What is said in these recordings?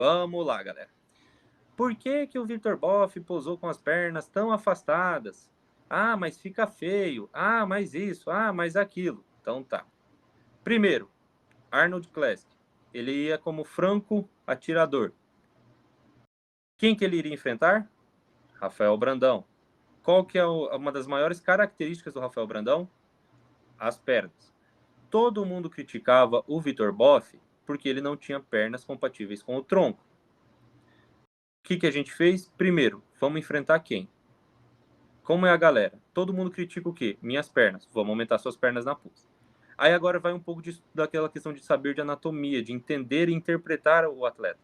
Vamos lá, galera. Por que que o Vitor Boff posou com as pernas tão afastadas? Ah, mas fica feio. Ah, mas isso. Ah, mas aquilo. Então tá. Primeiro, Arnold Classic. Ele ia como franco atirador. Quem que ele iria enfrentar? Rafael Brandão. Qual que é uma das maiores características do Rafael Brandão? As pernas. Todo mundo criticava o Vitor Boff porque ele não tinha pernas compatíveis com o tronco. O que a gente fez? Primeiro, vamos enfrentar quem? Como é a galera? Todo mundo critica o quê? Minhas pernas. Vamos aumentar suas pernas na pulsa. Aí agora vai um pouco daquela questão de saber de anatomia, de entender e interpretar o atleta.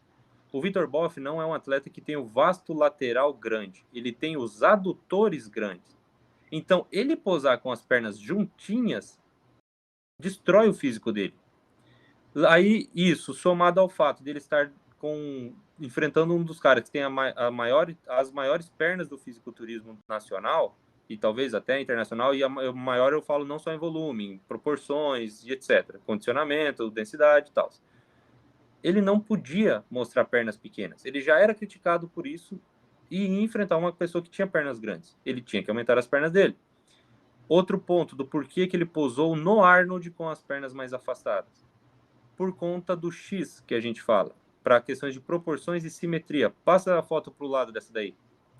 O Vitor Boff não é um atleta que tem o vasto lateral grande. Ele tem os adutores grandes. Então, ele posar com as pernas juntinhas destrói o físico dele. Aí, isso, somado ao fato dele estar enfrentando um dos caras que tem as maiores pernas do fisiculturismo nacional, e talvez até internacional, e a maior eu falo não só em volume, em proporções e etc. Condicionamento, densidade e tal. Ele não podia mostrar pernas pequenas. Ele já era criticado por isso e enfrentar uma pessoa que tinha pernas grandes. Ele tinha que aumentar as pernas dele. Outro ponto do porquê que ele posou no Arnold com as pernas mais afastadas. Por conta do X que a gente fala, para questões de proporções e simetria. Passa a foto para o lado dessa daí,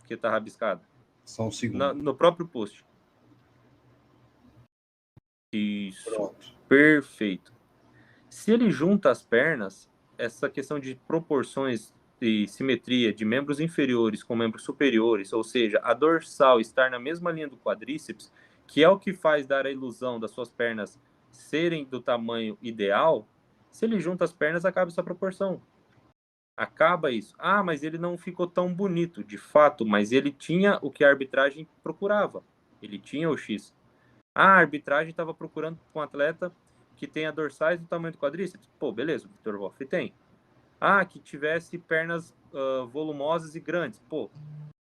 que está rabiscada. Só um segundo. No próprio post. Isso. Pronto. Perfeito. Se ele junta as pernas, essa questão de proporções e simetria de membros inferiores com membros superiores, ou seja, a dorsal estar na mesma linha do quadríceps, que é o que faz dar a ilusão das suas pernas serem do tamanho ideal, se ele junta as pernas, acaba essa proporção. Acaba isso. Ah, mas ele não ficou tão bonito, de fato, mas ele tinha o que a arbitragem procurava. Ele tinha o X. A arbitragem estava procurando um atleta que tenha dorsais do tamanho do quadríceps. Pô, beleza, o Vitor Boff tem. Ah, que tivesse pernas volumosas e grandes. Pô,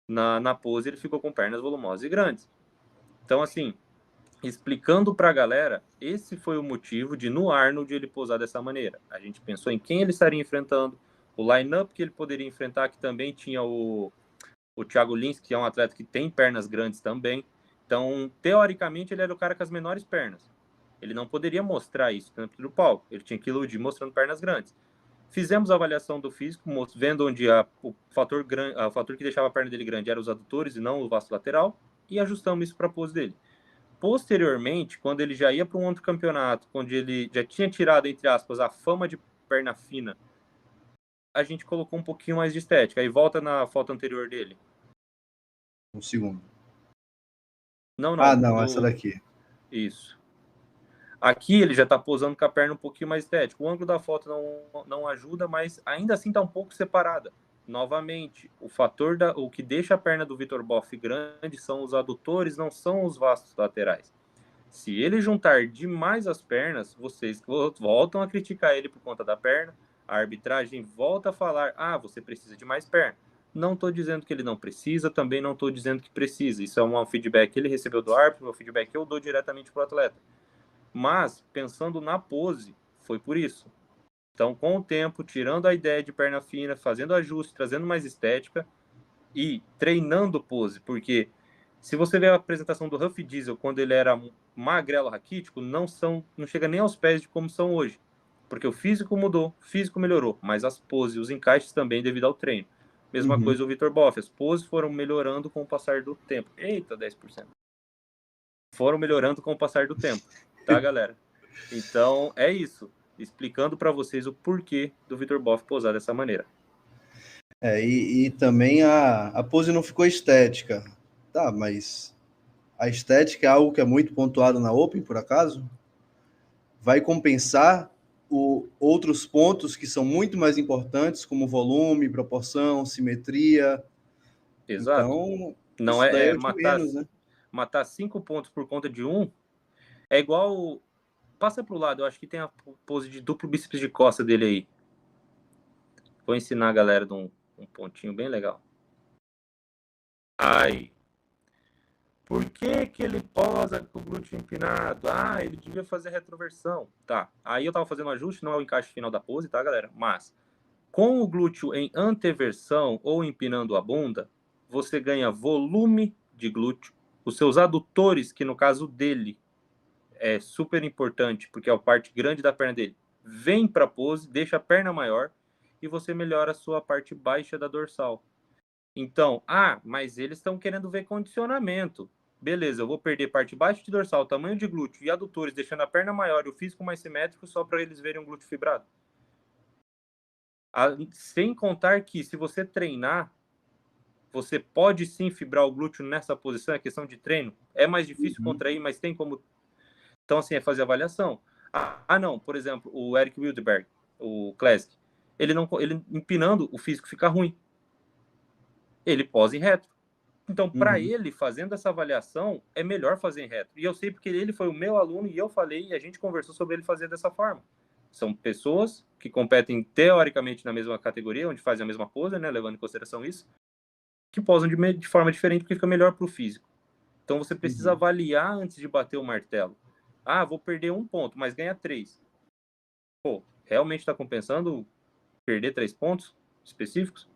na pose ele ficou com pernas volumosas e grandes. Então, assim, explicando para a galera, esse foi o motivo de no Arnold ele posar dessa maneira. A gente pensou em quem ele estaria enfrentando, o line-up que ele poderia enfrentar, que também tinha o Thiago Lins, que é um atleta que tem pernas grandes também. Então, teoricamente, ele era o cara com as menores pernas. Ele não poderia mostrar isso dentro do palco. Ele tinha que iludir mostrando pernas grandes. Fizemos a avaliação do físico, vendo onde o fator que deixava a perna dele grande era os adutores e não o vasto lateral, e ajustamos isso para a pose dele. Posteriormente, quando ele já ia para um outro campeonato, onde ele já tinha tirado, entre aspas, a fama de perna fina, a gente colocou um pouquinho mais de estética. Aí volta na foto anterior dele. Um segundo. Não. Ah, não, essa daqui. Isso. Aqui ele já está posando com a perna um pouquinho mais estética. O ângulo da foto não ajuda, mas ainda assim está um pouco separada. Novamente, o que deixa a perna do Vitor Boff grande são os adutores, não são os vastos laterais. Se ele juntar demais as pernas, vocês voltam a criticar ele por conta da perna, a arbitragem volta a falar, você precisa de mais perna. Não estou dizendo que ele não precisa, também não estou dizendo que precisa. Isso é um feedback que ele recebeu do árbitro, um feedback que eu dou diretamente para o atleta. Mas, pensando na pose, foi por isso. Então, com o tempo, tirando a ideia de perna fina, fazendo ajuste, trazendo mais estética e treinando pose, porque se você ver a apresentação do Huff Diesel quando ele era magrelo raquítico, não chega nem aos pés de como são hoje. Porque o físico mudou, o físico melhorou, mas as poses, os encaixes também devido ao treino. Mesma coisa o Vitor Boff, as poses foram melhorando com o passar do tempo. Eita, 10%. Foram melhorando com o passar do tempo, tá, galera? Então, é isso. Explicando para vocês o porquê do Vitor Boff posar dessa maneira. E também a pose não ficou estética. Tá, mas a estética é algo que é muito pontuado na Open, por acaso? Vai compensar outros pontos que são muito mais importantes, como volume, proporção, simetria. Exato. Então, não isso daí é é o de menos, né? Matar 5 pontos por conta de um é igual. Passa pro lado, eu acho que tem a pose de duplo bíceps de costa dele aí. Vou ensinar a galera de um pontinho bem legal. Aí. Por que ele posa com o glúteo empinado? Ele devia fazer retroversão. Tá. Aí eu tava fazendo um ajuste, não é o encaixe final da pose, tá, galera? Mas, Com o glúteo em anteversão ou empinando a bunda, você ganha volume de glúteo. Os seus adutores, que no caso dele é super importante, porque é a parte grande da perna dele, vem para a pose, deixa a perna maior e você melhora a sua parte baixa da dorsal. Então, mas eles estão querendo ver condicionamento. Beleza, eu vou perder parte baixa de dorsal, tamanho de glúteo e adutores, deixando a perna maior e o físico mais simétrico só para eles verem um glúteo fibrado. Sem contar que, se você treinar, você pode sim fibrar o glúteo nessa posição, é questão de treino. É mais difícil contrair, mas tem como. Então, assim, é fazer avaliação. Não, por exemplo, o Eric Wildberg, o Classic, ele empinando, o físico fica ruim. Ele posa em reto. Então, para ele, fazendo essa avaliação, é melhor fazer em reto. E eu sei porque ele foi o meu aluno e eu falei, e a gente conversou sobre ele fazer dessa forma. São pessoas que competem teoricamente na mesma categoria, onde fazem a mesma pose, né, levando em consideração isso, que posam de forma diferente porque fica melhor para o físico. Então, você precisa avaliar antes de bater o martelo. Vou perder 1 ponto, mas ganha 3. Pô, realmente está compensando perder 3 pontos específicos?